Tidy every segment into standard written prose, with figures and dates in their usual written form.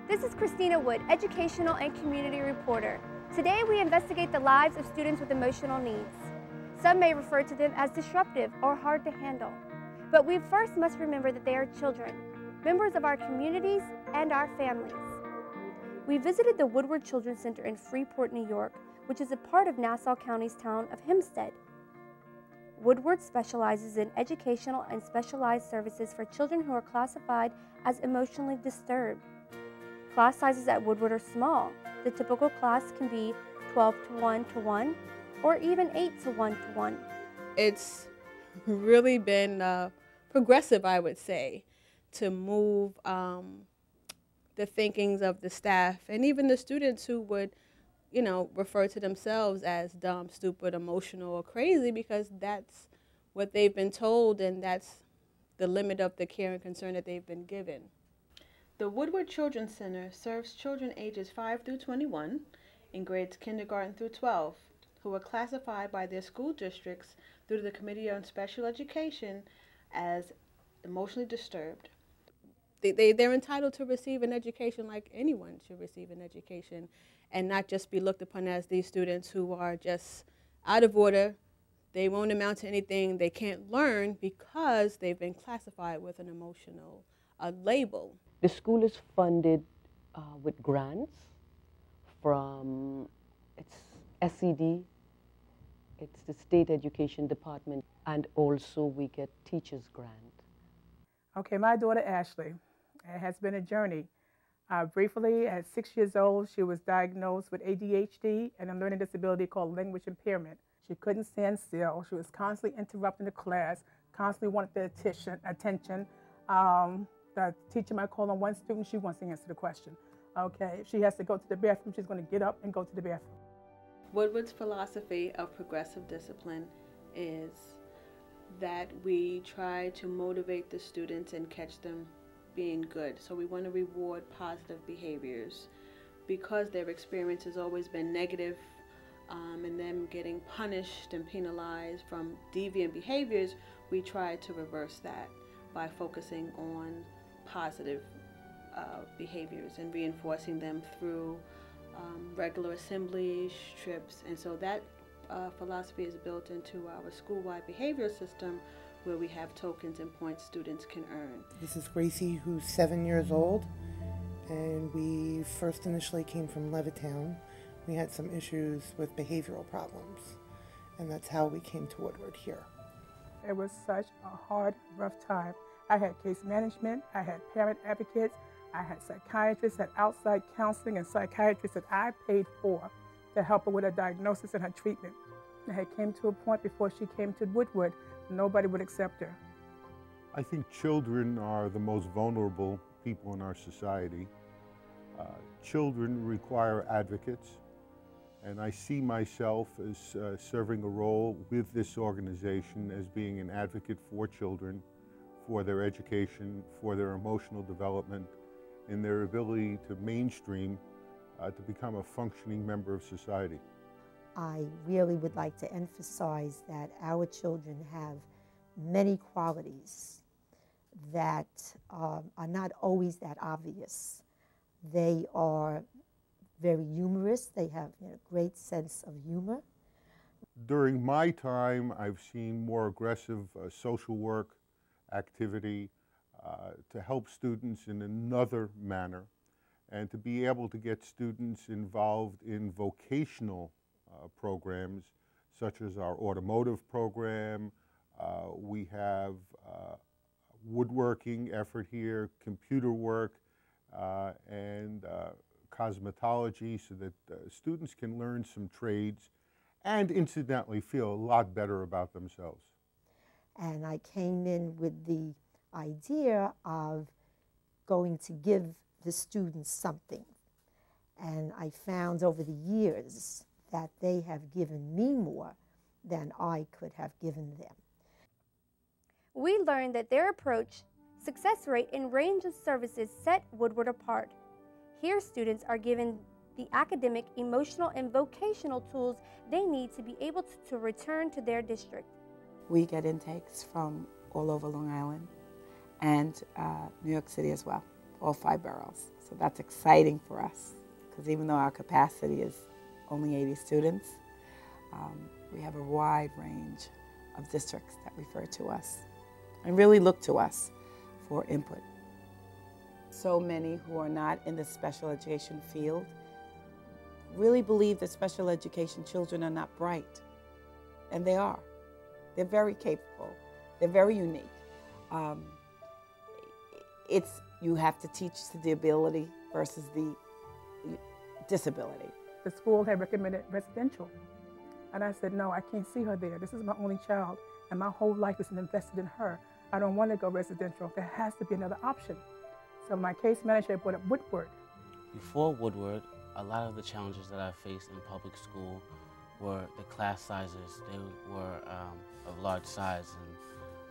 This is Christina Wood, educational and community reporter. Today we investigate the lives of students with emotional needs. Some may refer to them as disruptive or hard to handle. But we first must remember that they are children, members of our communities and our families. We visited the Woodward Children's Center in Freeport, New York, which is a part of Nassau County's town of Hempstead. Woodward specializes in educational and specialized services for children who are classified as emotionally disturbed. Class sizes at Woodward are small. The typical class can be 12 to 1 to 1 or even 8 to 1 to 1. It's really been progressive, I would say, to move the thinkings of the staff and even the students who would, refer to themselves as dumb, stupid, emotional, or crazy, because that's what they've been told and that's the limit of the care and concern that they've been given. The Woodward Children's Center serves children ages 5 through 21 in grades kindergarten through 12 who are classified by their school districts through the Committee on Special Education as emotionally disturbed. They're entitled to receive an education like anyone should receive an education, and not just be looked upon as these students who are just out of order. They won't amount to anything. They can't learn because they've been classified with an emotional label. The school is funded with grants from its SED, it's the State Education Department, and also we get teachers grant. Okay, my daughter Ashley, it has been a journey. Briefly, at 6 years old, she was diagnosed with ADHD and a learning disability called language impairment. She couldn't stand still. She was constantly interrupting the class, constantly wanted the attention. The teacher might call on one student, she wants to answer the question. Okay, if she has to go to the bathroom, she's going to get up and go to the bathroom. Woodward's philosophy of progressive discipline is that we try to motivate the students and catch them being good. So we want to reward positive behaviors. Because their experience has always been negative and them getting punished and penalized from deviant behaviors, we try to reverse that by focusing on positive behaviors and reinforcing them through regular assemblies, trips, and so that philosophy is built into our school-wide behavioral system, where we have tokens and points students can earn. This is Gracie, who's 7 years old, and we first initially came from Levittown. We had some issues with behavioral problems, and that's how we came to Woodward here. It was such a hard, rough time. I had case management, I had parent advocates, I had psychiatrists, had outside counseling and psychiatrists that I paid for to help her with her diagnosis and her treatment. It had came to a point before she came to Woodward, nobody would accept her. I think children are the most vulnerable people in our society. Children require advocates, and I see myself as serving a role with this organization as being an advocate for children, for their education, for their emotional development, and their ability to mainstream to become a functioning member of society. I really would like to emphasize that our children have many qualities that are not always that obvious. They are very humorous. They have a great sense of humor. During my time, I've seen more aggressive social work activity to help students in another manner, and to be able to get students involved in vocational programs such as our automotive program. We have woodworking effort here, computer work, and cosmetology, so that students can learn some trades and incidentally feel a lot better about themselves. And I came in with the idea of going to give the students something. And I found over the years that they have given me more than I could have given them. We learned that their approach, success rate, and range of services set Woodward apart. Here, students are given the academic, emotional, and vocational tools they need to be able to return to their district. We get intakes from all over Long Island and New York City as well. all 5 boroughs. So that's exciting for us, because even though our capacity is only 80 students, we have a wide range of districts that refer to us and really look to us for input. So many who are not in the special education field really believe that special education children are not bright, and they are. They're very capable. They're very unique. You have to teach the ability versus the disability. The school had recommended residential. And I said, no, I can't see her there. This is my only child, and my whole life is invested in her. I don't want to go residential. There has to be another option. So my case manager brought up Woodward. Before Woodward, a lot of the challenges that I faced in public school were the class sizes. They were of large size, and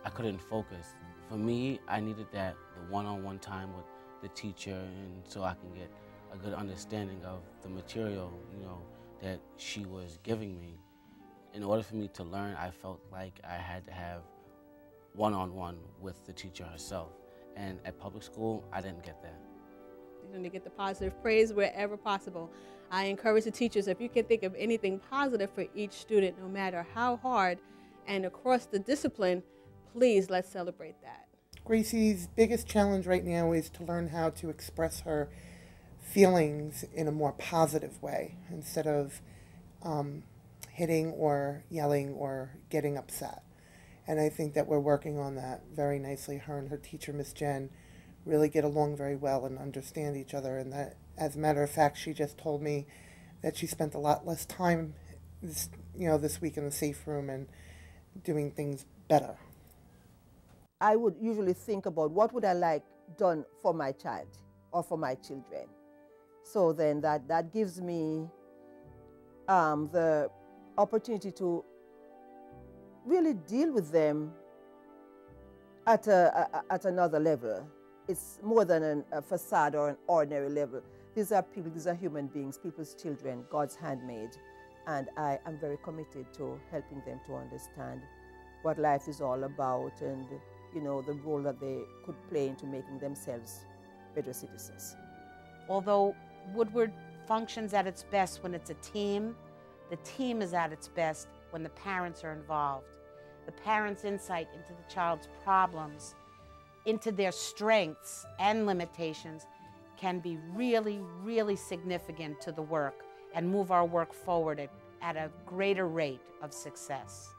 I couldn't focus. For me, I needed the one-on-one time with the teacher, and so I can get a good understanding of the material, that she was giving me. In order for me to learn, I felt like I had to have one-on-one with the teacher herself. And at public school, I didn't get that. You're going to get the positive praise wherever possible. I encourage the teachers, if you can think of anything positive for each student, no matter how hard and across the discipline, please let's celebrate that. Gracie's biggest challenge right now is to learn how to express her feelings in a more positive way instead of hitting or yelling or getting upset. And I think that we're working on that very nicely. Her and her teacher, Miss Jen, really get along very well and understand each other. And that, as a matter of fact, she just told me that she spent a lot less time this week in the safe room and doing things better. I would usually think about what would I like done for my child or for my children. So then that gives me the opportunity to really deal with them at another level. It's more than a facade or an ordinary level. These are people, these are human beings, people's children, God's handmaid. And I am very committed to helping them to understand what life is all about and the role that they could play into making themselves better citizens. Although Woodward functions at its best when it's a team, the team is at its best when the parents are involved. The parents' insight into the child's problems, into their strengths and limitations can be really, really significant to the work and move our work forward at a greater rate of success.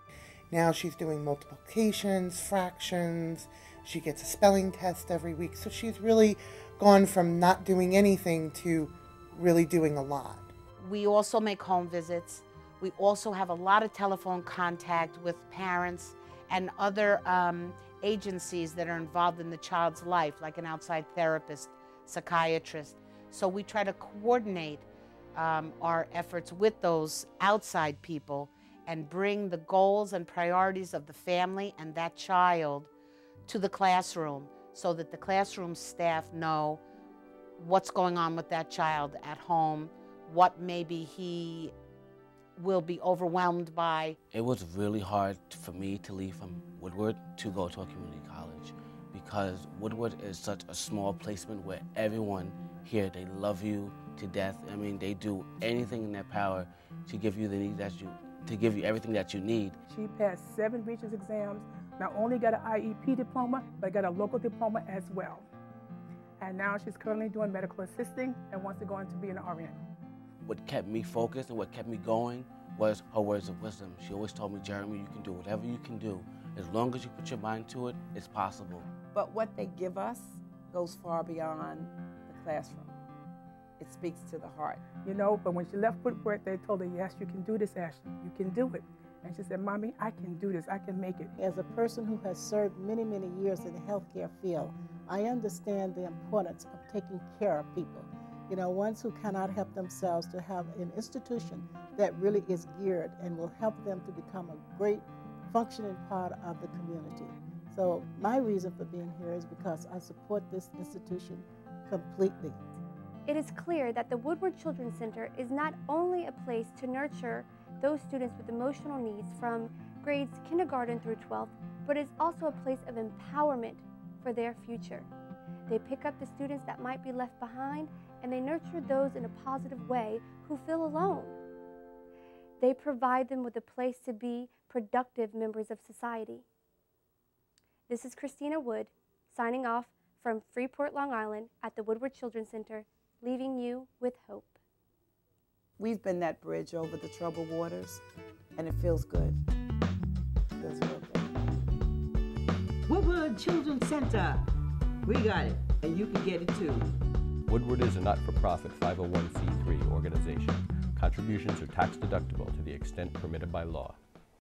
Now she's doing multiplications, fractions, she gets a spelling test every week, so she's really gone from not doing anything to really doing a lot. We also make home visits. We also have a lot of telephone contact with parents and other agencies that are involved in the child's life, like an outside therapist, psychiatrist. So we try to coordinate our efforts with those outside people and bring the goals and priorities of the family and that child to the classroom so that the classroom staff know what's going on with that child at home, what maybe he will be overwhelmed by. It was really hard for me to leave from Woodward to go to a community college because Woodward is such a small placement where everyone here, they love you to death. I mean, they do anything in their power to give you everything that you need. She passed 7 Regents exams, not only got an IEP diploma, but got a local diploma as well. And now she's currently doing medical assisting and wants to go into being an RN. What kept me focused and what kept me going was her words of wisdom. She always told me, Jeremy, you can do whatever you can do. As long as you put your mind to it, it's possible. But what they give us goes far beyond the classroom. It speaks to the heart. But when she left Woodward, they told her, yes, you can do this, Ashley. You can do it. And she said, Mommy, I can do this. I can make it. As a person who has served many, many years in the healthcare field, I understand the importance of taking care of people. Ones who cannot help themselves, to have an institution that really is geared and will help them to become a great functioning part of the community. So my reason for being here is because I support this institution completely. It is clear that the Woodward Children's Center is not only a place to nurture those students with emotional needs from grades kindergarten through 12th, but is also a place of empowerment for their future. They pick up the students that might be left behind, and they nurture those in a positive way who feel alone. They provide them with a place to be productive members of society. This is Christina Wood, signing off from Freeport, Long Island at the Woodward Children's Center, leaving you with hope. We've been that bridge over the troubled waters, and it feels good. It feels real good. Woodward Children's Center. We got it, and you can get it too. Woodward is a not-for-profit 501c3 organization. Contributions are tax deductible to the extent permitted by law.